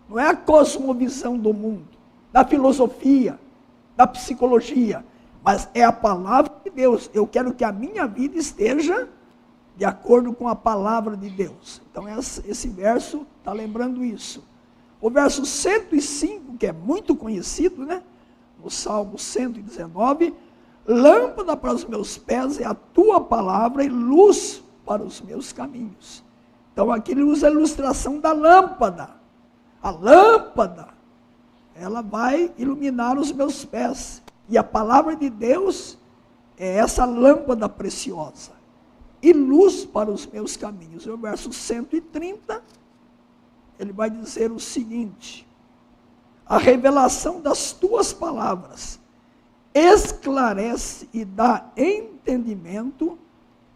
Não é a cosmovisão do mundo, da filosofia, da psicologia, mas é a palavra de Deus. Eu quero que a minha vida esteja de acordo com a palavra de Deus. Então, esse verso está lembrando isso. O verso 105, que é muito conhecido, né? No Salmo 119, lâmpada para os meus pés é a tua palavra e luz para os meus caminhos. Então, aqui ele usa a ilustração da lâmpada. A lâmpada, ela vai iluminar os meus pés. E a palavra de Deus é essa lâmpada preciosa. E luz para os meus caminhos. E o verso 130, ele vai dizer o seguinte: a revelação das tuas palavras esclarece e dá entendimento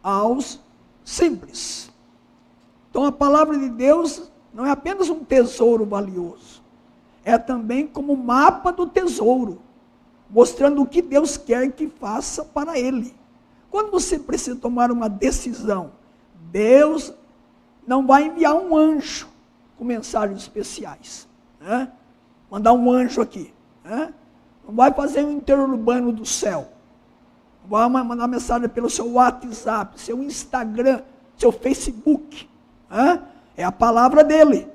aos simples. Então a palavra de Deus não é apenas um tesouro valioso, é também como mapa do tesouro, mostrando o que Deus quer que faça para ele. Quando você precisa tomar uma decisão, Deus não vai enviar um anjo com mensagens especiais, né? Mandar um anjo aqui, né? Não vai fazer um interurbano do céu, não vai mandar mensagem pelo seu WhatsApp, seu Instagram, seu Facebook, né? É a palavra dele.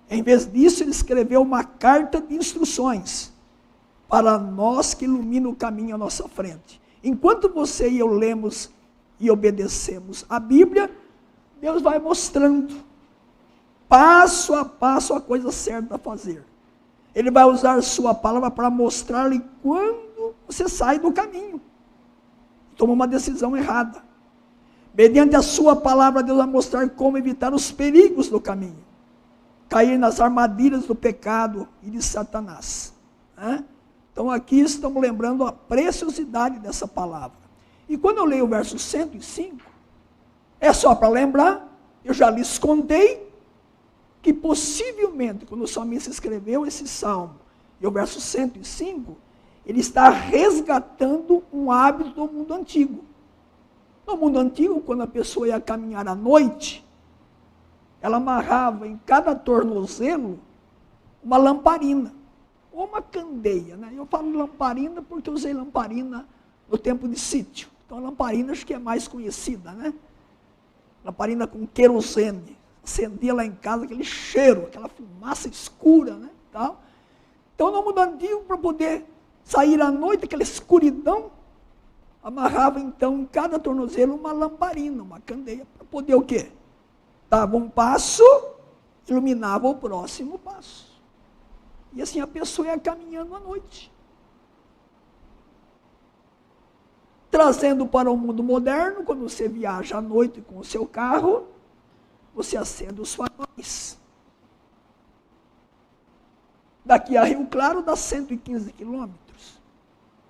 Em vez disso, ele escreveu uma carta de instruções para nós que ilumina o caminho à nossa frente. Enquanto você e eu lemos e obedecemos a Bíblia, Deus vai mostrando passo a passo a coisa certa a fazer. Ele vai usar a sua palavra para mostrar-lhe quando você sai do caminho, toma uma decisão errada. Mediante a sua palavra, Deus vai mostrar como evitar os perigos do caminho, cair nas armadilhas do pecado e de Satanás, né? Então aqui estamos lembrando a preciosidade dessa palavra. E quando eu leio o verso 105, é só para lembrar, eu já lhes contei, que possivelmente, quando o salmista escreveu esse salmo, e o verso 105, ele está resgatando um hábito do mundo antigo. No mundo antigo, quando a pessoa ia caminhar à noite, ela amarrava em cada tornozelo uma lamparina, ou uma candeia, né? Eu falo lamparina porque eu usei lamparina no tempo de sítio. Então a lamparina acho que é mais conhecida, né? Lamparina com querosene. Acendia lá em casa aquele cheiro, aquela fumaça escura, né? Tal. Então no mundo antigo, para poder sair à noite, aquela escuridão, amarrava então em cada tornozelo uma lamparina, uma candeia, para poder o quê? Dava um passo, iluminava o próximo passo. E assim a pessoa ia caminhando à noite. Trazendo para o mundo moderno, quando você viaja à noite com o seu carro, você acende os faróis. Daqui a Rio Claro dá 115 quilômetros.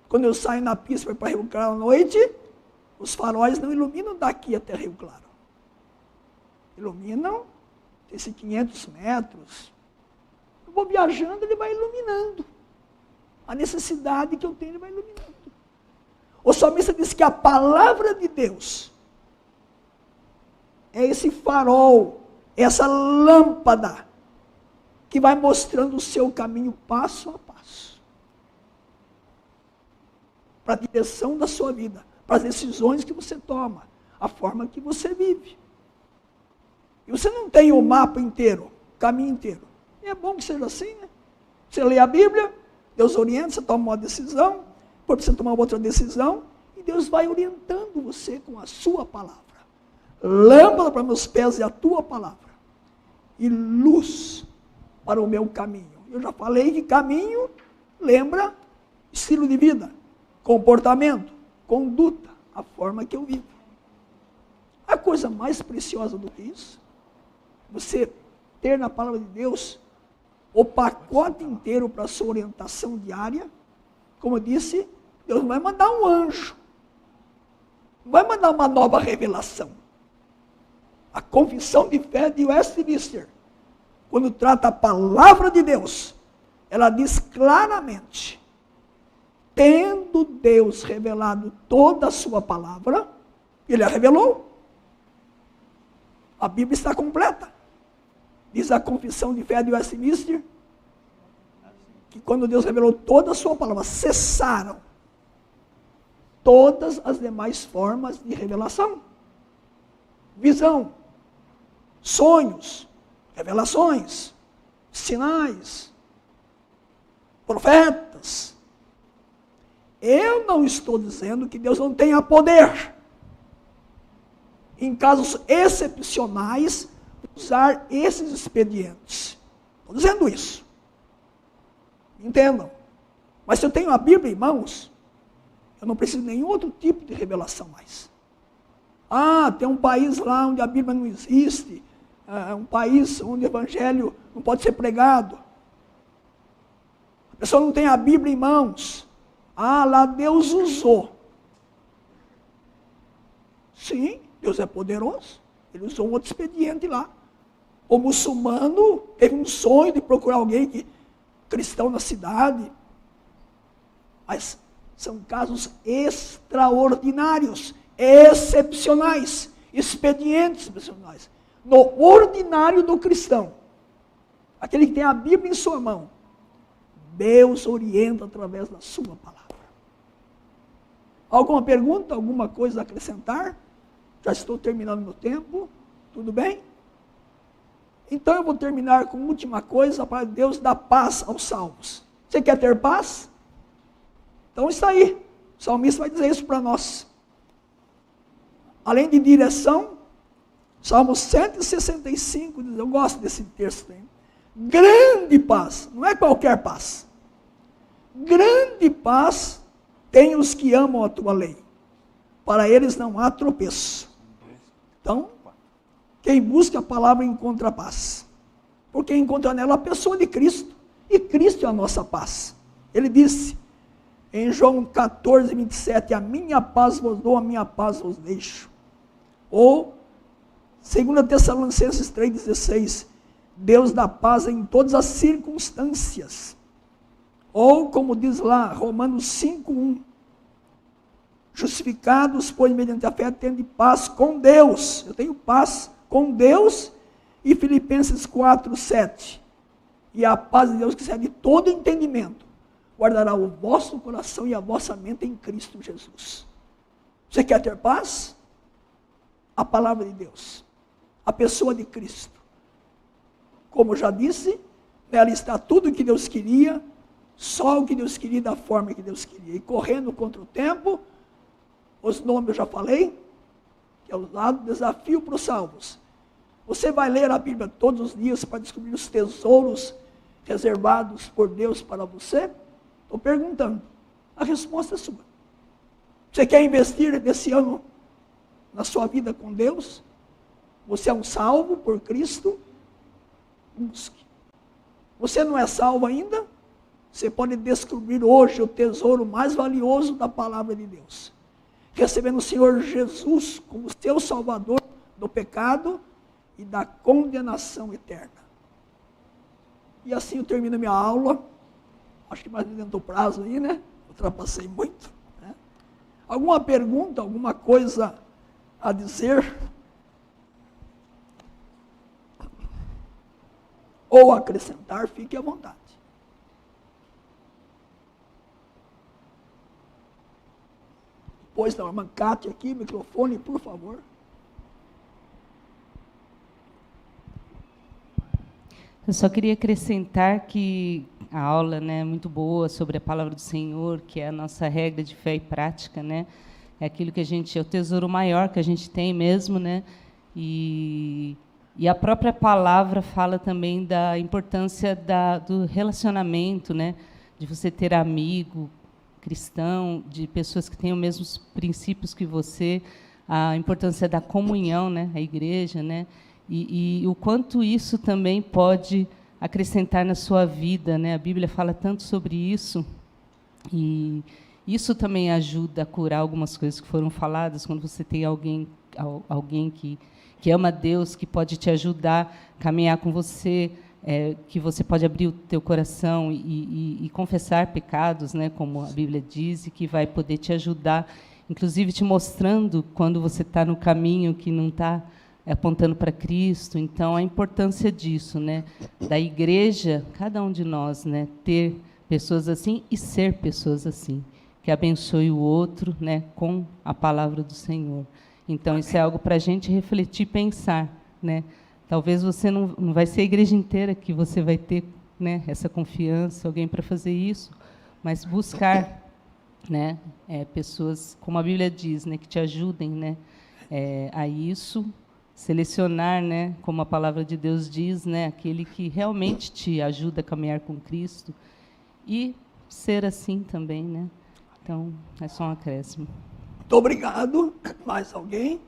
Quando eu saio na pista para Rio Claro à noite, os faróis não iluminam daqui até Rio Claro. Iluminam esses 500 metros. Eu vou viajando, ele vai iluminando. A necessidade que eu tenho, ele vai iluminando. O salmista diz que a palavra de Deus é esse farol, essa lâmpada, que vai mostrando o seu caminho passo a passo. Para a direção da sua vida, para as decisões que você toma, a forma que você vive. E você não tem o mapa inteiro, o caminho inteiro. E é bom que seja assim, né? Você lê a Bíblia, Deus orienta, você toma uma decisão, depois você toma outra decisão, e Deus vai orientando você com a sua palavra. Lâmpada para meus pés é a tua palavra, e luz para o meu caminho. Eu já falei que caminho lembra estilo de vida, comportamento, conduta, a forma que eu vivo. A coisa mais preciosa do que isso, você ter na palavra de Deus o pacote inteiro para a sua orientação diária. Como eu disse, Deus não vai mandar um anjo, não vai mandar uma nova revelação. A confissão de fé de Westminster, quando trata a palavra de Deus, ela diz claramente: tendo Deus revelado toda a sua palavra, Ele a revelou. A Bíblia está completa. Diz a confissão de fé de Westminster, que quando Deus revelou toda a sua palavra, cessaram todas as demais formas de revelação. visão, sonhos, revelações, sinais, profetas. Eu não estou dizendo que Deus não tenha poder, em casos excepcionais, usar esses expedientes. Estou dizendo isso. Entendam. Mas se eu tenho a Bíblia em mãos, eu não preciso de nenhum outro tipo de revelação mais. Ah, tem um país lá onde a Bíblia não existe, um país onde o Evangelho não pode ser pregado. A pessoa não tem a Bíblia em mãos. Ah, lá Deus usou. Sim, Deus é poderoso. Ele usou um outro expediente lá. O muçulmano teve um sonho de procurar alguém cristão na cidade. Mas são casos extraordinários, excepcionais, expedientes excepcionais. No ordinário do cristão, aquele que tem a Bíblia em sua mão, Deus orienta através da sua palavra. Alguma pergunta, alguma coisa a acrescentar? Já estou terminando meu tempo, tudo bem? Então eu vou terminar com a última coisa para Deus dar paz aos salvos. Você quer ter paz? Então está aí. O salmista vai dizer isso para nós. Além de direção, Salmo 165 diz, eu gosto desse texto aí. Grande paz, não é qualquer paz. Grande paz tem os que amam a tua lei. Para eles não há tropeço. Então, quem busca a palavra encontra a paz. Porque encontra nela a pessoa de Cristo. E Cristo é a nossa paz. Ele disse em João 14, 27, a minha paz vos dou, a minha paz vos deixo. Ou 2 Tessalonicenses 3,16, Deus dá paz em todas as circunstâncias. Ou, como diz lá, Romanos 5,1, justificados, pois, mediante a fé, tende paz com Deus. Eu tenho paz com Deus. E Filipenses 4,7, e a paz de Deus, que excede todo entendimento, guardará o vosso coração e a vossa mente em Cristo Jesus. Você quer ter paz? A palavra de Deus, a pessoa de Cristo. Como eu já disse, nela está tudo o que Deus queria, só o que Deus queria, da forma que Deus queria. E correndo contra o tempo, os nomes eu já falei, que é o lado desafio para os salvos. Você vai ler a Bíblia todos os dias para descobrir os tesouros reservados por Deus para você? Estou perguntando. A resposta é sua. Você quer investir nesse ano na sua vida com Deus? Você é um salvo por Cristo? Busque. Você não é salvo ainda? Você pode descobrir hoje o tesouro mais valioso da palavra de Deus. Recebendo o Senhor Jesus como seu Salvador do pecado e da condenação eterna. E assim eu termino minha aula. Acho que mais dentro do prazo aí, né? Ultrapassei muito. Né? Alguma pergunta, alguma coisa a dizer? Ou acrescentar, fique à vontade. Pois da irmã Cátia aqui, microfone, por favor. Eu só queria acrescentar que a aula, né, é muito boa sobre a palavra do Senhor, que é a nossa regra de fé e prática, né? É aquilo que a gente, é o tesouro maior que a gente tem mesmo, né? E a própria palavra fala também da importância do relacionamento, né? De você ter amigo cristão, de pessoas que têm os mesmos princípios que você, a importância da comunhão, né? A igreja, né? E o quanto isso também pode acrescentar na sua vida, né? A Bíblia fala tanto sobre isso, e isso também ajuda a curar algumas coisas que foram faladas, quando você tem alguém que ama Deus, que pode te ajudar a caminhar com você, que você pode abrir o teu coração e confessar pecados, né? Como a Bíblia diz, e que vai poder te ajudar, inclusive te mostrando quando você está no caminho que não está apontando para Cristo. Então, a importância disso, né, da igreja, cada um de nós, né, ter pessoas assim e ser pessoas assim, que abençoe o outro, né, com a palavra do Senhor. Então, isso é algo para a gente refletir e pensar, né? Talvez você não vai ser a igreja inteira que você vai ter, né, essa confiança, alguém para fazer isso, mas buscar, né, pessoas, como a Bíblia diz, né, que te ajudem, né, a isso, selecionar, né, como a palavra de Deus diz, né, aquele que realmente te ajuda a caminhar com Cristo e ser assim também, né? Então, é só um acréscimo. Muito obrigado. Mais alguém?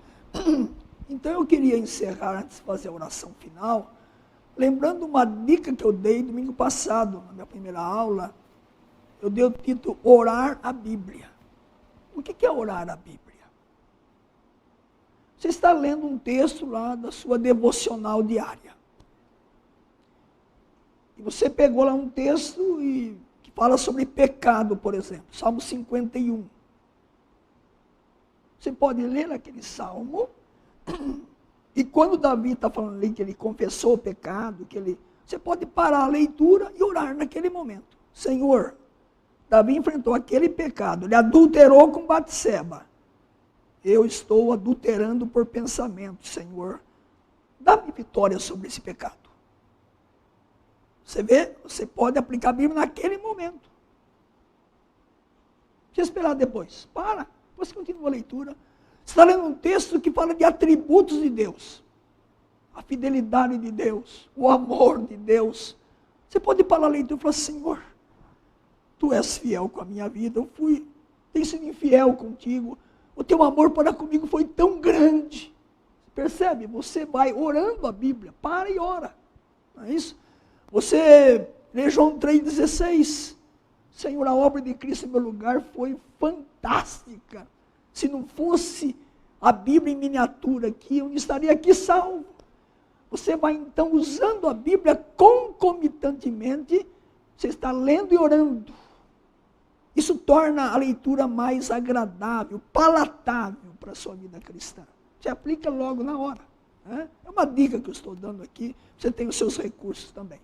Então, eu queria encerrar, antes de fazer a oração final, lembrando uma dica que eu dei domingo passado, na minha primeira aula. Eu dei o título Orar a Bíblia. O que é orar a Bíblia? Você está lendo um texto lá da sua devocional diária. E você pegou lá um texto que fala sobre pecado, por exemplo, Salmo 51. Você pode ler aquele salmo, e quando Davi está falando ali que ele confessou o pecado, você pode parar a leitura e orar naquele momento. Senhor, Davi enfrentou aquele pecado, ele adulterou com Batseba. Eu estou adulterando por pensamento, Senhor. Dá-me vitória sobre esse pecado. Você vê? Você pode aplicar a Bíblia naquele momento. Não precisa esperar depois. Para. Depois continua a leitura. Você está lendo um texto que fala de atributos de Deus. A fidelidade de Deus. O amor de Deus. Você pode parar a leitura e falar, Senhor, Tu és fiel com a minha vida. Tenho sido infiel contigo. O Teu amor para comigo foi tão grande. Percebe? Você vai orando a Bíblia. Para e ora. Não é isso? Você lê João 3,16. Senhor, a obra de Cristo em meu lugar foi fantástica. Se não fosse a Bíblia em miniatura aqui, eu não estaria aqui salvo. Você vai então usando a Bíblia concomitantemente, você está lendo e orando. Isso torna a leitura mais agradável, palatável para a sua vida cristã. Você aplica logo na hora. Né? É uma dica que eu estou dando aqui, você tem os seus recursos também.